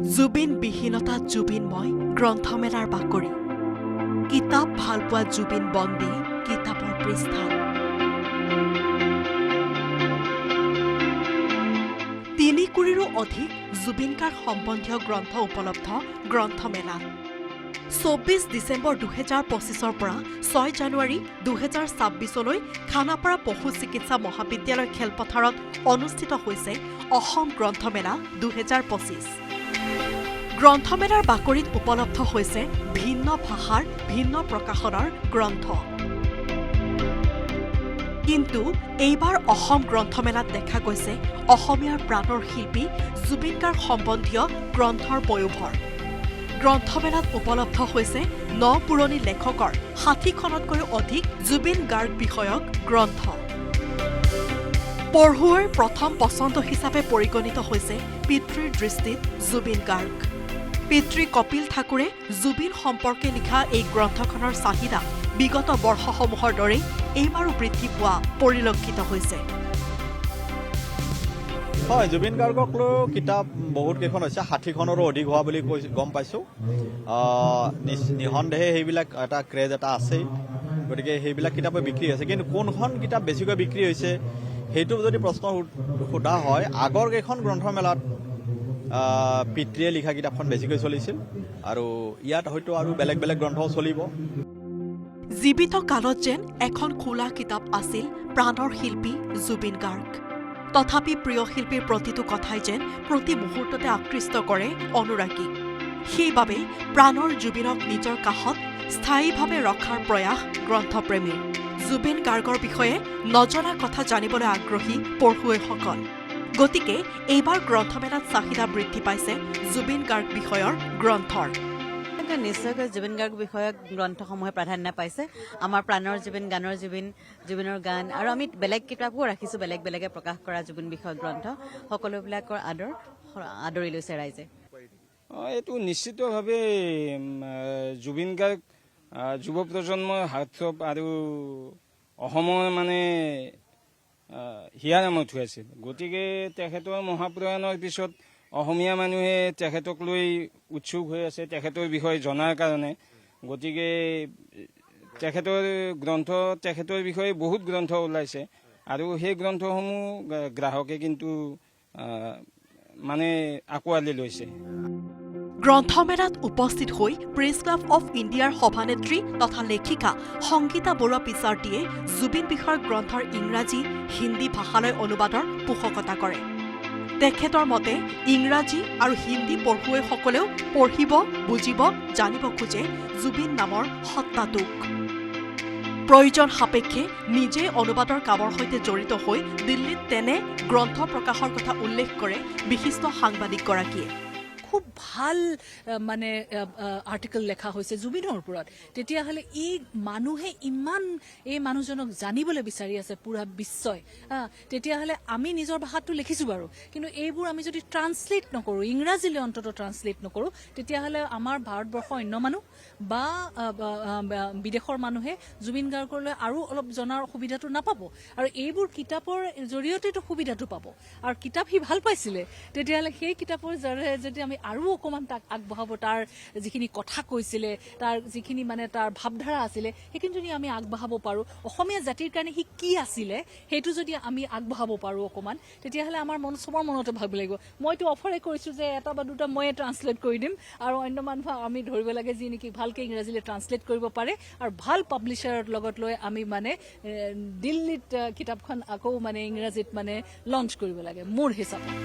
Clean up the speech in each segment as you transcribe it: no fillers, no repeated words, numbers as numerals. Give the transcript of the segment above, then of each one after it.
জুবিন বিহীনতা জুবিনময় গ্ৰন্থমেলাৰ বাকৰি কিতাপ ভালপোৱা জুবিন বন্দী কিতাপৰ পৃষ্ঠাত তিনি কুৰিৰো অধিক জুবিনকাৰ সম্বন্ধীয় গ্ৰন্থ উপলব্ধ গ্ৰন্থমেলাত ২৪ ডিচেম্বৰ ২০২৫ৰ পৰা ৬ জানুৱাৰী ২০২৬লৈ খানাপাৰা পশু চিকিৎসা মহাবিদ্যালয় খেলপথাৰত অনুষ্ঠিত হৈছে অসম গ্ৰন্থমেলা ২০২৫। গ্ৰন্থমেলাৰ বাকৰিত উপলব্ধ হৈছে ভিন্ন ভাষাৰ ভিন্ন প্ৰকাশনৰ গ্ৰন্থ। কিন্তু এইবাৰ অসম গ্ৰন্থমেলাত দেখা গৈছে অসমীয়াৰ প্ৰাণৰ শিল্পী জুবিনকাৰ সম্বন্ধীয় গ্ৰন্থৰ পয়োভৰ। গ্ৰন্থমেলাত উপলব্ধ হৈছে ৯ পুৰণি লেখকৰ ৬০খনতকৈও অধিক জুবিন গাৰ্গ বিষয়ক গ্ৰন্থ। পঢ়ুৱৈৰ প্ৰথম পচন্দ হিচাপে পৰিগণিত হৈছে পিতৃৰ দৃষ্টিত জুবিন গাৰ্গ। পিতৃ কপিল ঠাকুৰে জুবিন সম্পৰ্কে লিখা এই গ্ৰন্থখনৰ চাহিদা বিগত বৰ্ষসমূহৰ দৰেই এইবাৰো বৃদ্ধি পোৱা পৰিলক্ষিত হৈছে। হয়, জুবিন গাৰ্গক লৈ কিতাপ বহুত কেইখন হৈছে, ৬০খনৰো অধিক হোৱা বুলি গম পাইছোঁ। নিঃসন্দেহে সেইবিলাক এটা ক্ৰেজ এটা আছেই, গতিকে সেইবিলাক কিতাপে বিক্ৰী হৈছে। কিন্তু কোনখন কিতাপ বেছিকৈ বিক্ৰী হৈছে সেইটো যদি প্ৰশ্ন সোধা হয়, আগৰ কেইখন গ্ৰন্থমেলাত পিতৃয়ে লিখা কিতাপখন বেছিকৈ চলিছিল আৰু ইয়াত হয়তো আৰু বেলেগ বেলেগ গ্ৰন্থও চলিব। জীৱিত কালত যেন এখন খোলা কিতাপ আছিল প্ৰাণৰ শিল্পী জুবিন গাৰ্গ। তথাপি প্ৰিয় শিল্পীৰ প্ৰতিটো কথাই যেন প্ৰতি মুহূৰ্ততে আকৃষ্ট কৰে অনুৰাগীক। সেইবাবে প্ৰাণৰ জুবিনক নিজৰ কাষত স্থায়ীভাৱে ৰখাৰ প্ৰয়াস গ্ৰন্থপ্ৰেমীৰ। জুবিন গাৰ্গৰ বিষয়ে নজনা কথা জানিবলৈ আগ্ৰহী পঢ়ুৱৈসকল। গতিকে এইবাৰ গ্ৰন্থমেলাত চাহিদা বৃদ্ধি পাইছে জুবিন গাৰ্গ বিষয়ৰ গ্ৰন্থৰ। নিশ্চয়কৈ জুবিন গাৰ্গ বিষয়ক গ্ৰন্থসমূহে প্ৰাধান্য পাইছে। আমাৰ প্ৰাণৰ জুবিন, গানৰ জুবিন, জুবিনৰ গান আৰু আমি বেলেগ কিতাপো ৰাখিছোঁ, বেলেগ বেলেগে প্ৰকাশ কৰা জুবিন বিষয়ক গ্ৰন্থ, সকলোবিলাকৰ আদৰি লৈছে ৰাইজে। এইটো নিশ্চিতভাৱে জুবিন গাৰ্গ যুৱ প্ৰজন্মৰ হাৰ্থব আৰু অসমৰ হিয়াৰামত হৈ আছিল। গতিকে তেখেতৰ মহাপ্ৰয়াণৰ পিছত অসমীয়া মানুহে তেখেতক লৈ উৎসুক হৈ আছে তেখেতৰ বিষয়ে জনাৰ কাৰণে। গতিকে তেখেতৰ বিষয়ে বহুত গ্ৰন্থ ওলাইছে আৰু সেই গ্ৰন্থসমূহ গ্ৰাহকে কিন্তু আঁকোৱালি লৈছে। গ্ৰন্থমেলাত উপস্থিত হৈ প্ৰেছ ক্লাব অফ ইণ্ডিয়াৰ সভানেত্ৰী তথা লেখিকা সংগীতা বৰুৱা পিছাৰ্টীয়ে জুবিন বিষয়ক গ্ৰন্থৰ ইংৰাজী, হিন্দী ভাষালৈ অনুবাদৰ পোষকতা কৰে। তেখেতৰ মতে ইংৰাজী আৰু হিন্দী পঢ়ুৱৈসকলেও পঢ়িব, বুজিব, জানিব খোজে জুবিন নামৰ সত্তাটোক। প্ৰয়োজন সাপেক্ষে নিজে অনুবাদৰ কামৰ সৈতে জড়িত হৈ দিল্লীত তেনে গ্ৰন্থ প্ৰকাশৰ কথা উল্লেখ কৰে বিশিষ্ট সাংবাদিকগৰাকীয়ে। খুব ভাল আৰ্টিকেল লেখা হৈছে জুবিনৰ ওপৰত। তেতিয়াহ'লে মানুহে ইমান এই মানুহজনক জানিবলৈ বিচাৰি আছে পুৰা বিশ্বই। তেতিয়াহ'লে আমি নিজৰ ভাষাটো লিখিছোঁ বাৰু, কিন্তু এইবোৰ আমি যদি ট্ৰান্সলেট নকৰোঁ, ইংৰাজীলৈ অন্ততঃ ট্ৰান্সলেট নকৰোঁ, তেতিয়াহ'লে আমাৰ ভাৰতবৰ্ষৰ অন্য মানুহ বা বিদেশৰ মানুহে জুবিন গাৰ্গলৈ আৰু অলপ জনাৰ সুবিধাটো নাপাব। আৰু এইবোৰ কিতাপৰ জৰিয়তেতো সুবিধাটো পাব। আৰু কিতাপ সি ভাল পাইছিলে, তেতিয়াহ'লে সেই কিতাপৰ জৰিয়তে যদি আমি আৰু অকণমান তাক আগবঢ়াব, তাৰ যিখিনি কথা কৈছিলে, তাৰ যিখিনি তাৰ ভাৱধাৰা আছিলে, সেইখিনি যদি আমি আগবঢ়াব পাৰোঁ, অসমীয়া জাতিৰ কাৰণে সি কি আছিলে সেইটো যদি আমি আগবঢ়াব পাৰোঁ অকণমান, তেতিয়াহ'লে আমাৰ চবৰ মনতে ভাবিব লাগিব। মইতো অফাৰে কৰিছোঁ যে এটা বা দুটা ময়ে ট্ৰান্সলেট কৰি দিম আৰু অন্য মানুহ আমি ধৰিব লাগে যি নেকি ভালকৈ ইংৰাজীলৈ ট্ৰান্সলেট কৰিব পাৰে আৰু ভাল পাব্লিশ্বাৰৰ লগত লৈ আমি দিল্লীত কিতাপখন আকৌ ইংৰাজীত লঞ্চ কৰিব লাগে মোৰ হিচাপত।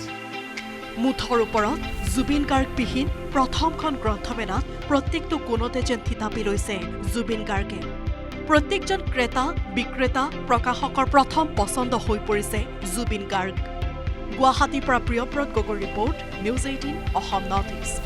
মুঠৰ ওপৰত জুবিন গাৰ্গবিহীন প্ৰথমখন গ্ৰন্থমেলাত প্ৰত্যেকটো কোণতে যেন থিতাপি লৈছে জুবিন গাৰ্গে। প্ৰত্যেকজন ক্ৰেতা, বিক্ৰেতা, প্ৰকাশকৰ প্ৰথম পচন্দ হৈ পৰিছে জুবিন গাৰ্গ। গুৱাহাটীৰ পৰা প্ৰিয়ব্ৰত গগৈৰ report, news 18 Assam north east.